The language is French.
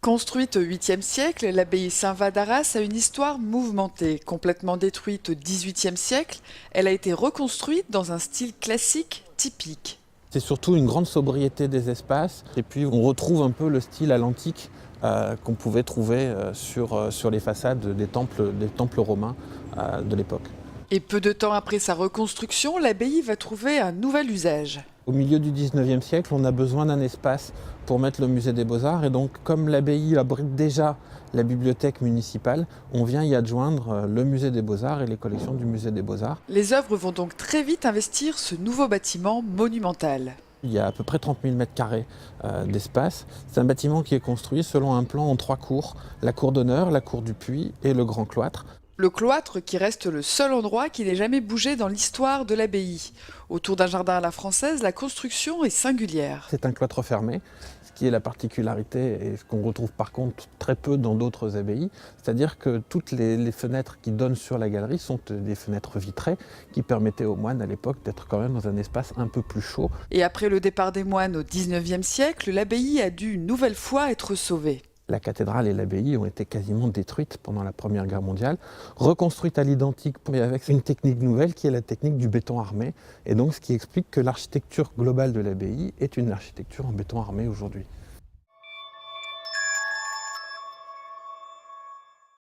Construite au 8e siècle, l'abbaye Saint-Va d'Arras a une histoire mouvementée. Complètement détruite au 18e siècle, elle a été reconstruite dans un style classique typique. C'est surtout une grande sobriété des espaces et puis on retrouve un peu le style à l'antique qu'on pouvait trouver sur les façades des temples romains de l'époque. Et peu de temps après sa reconstruction, l'abbaye va trouver un nouvel usage. Au milieu du 19e siècle, on a besoin d'un espace pour mettre le musée des Beaux-Arts et donc comme l'abbaye abrite déjà la bibliothèque municipale, on vient y adjoindre le musée des Beaux-Arts et les collections du musée des Beaux-Arts. Les œuvres vont donc très vite investir ce nouveau bâtiment monumental. Il y a à peu près 30 000 mètres carrés d'espace. C'est un bâtiment qui est construit selon un plan en 3 cours, la cour d'honneur, la cour du puits et le grand cloître. Le cloître qui reste le seul endroit qui n'ait jamais bougé dans l'histoire de l'abbaye. Autour d'un jardin à la française, la construction est singulière. C'est un cloître fermé, ce qui est la particularité et ce qu'on retrouve par contre très peu dans d'autres abbayes. C'est-à-dire que toutes les fenêtres qui donnent sur la galerie sont des fenêtres vitrées qui permettaient aux moines à l'époque d'être quand même dans un espace un peu plus chaud. Et après le départ des moines au 19e siècle, l'abbaye a dû une nouvelle fois être sauvée. La cathédrale et l'abbaye ont été quasiment détruites pendant la Première Guerre mondiale, reconstruites à l'identique, mais avec une technique nouvelle qui est la technique du béton armé. Et donc ce qui explique que l'architecture globale de l'abbaye est une architecture en béton armé aujourd'hui.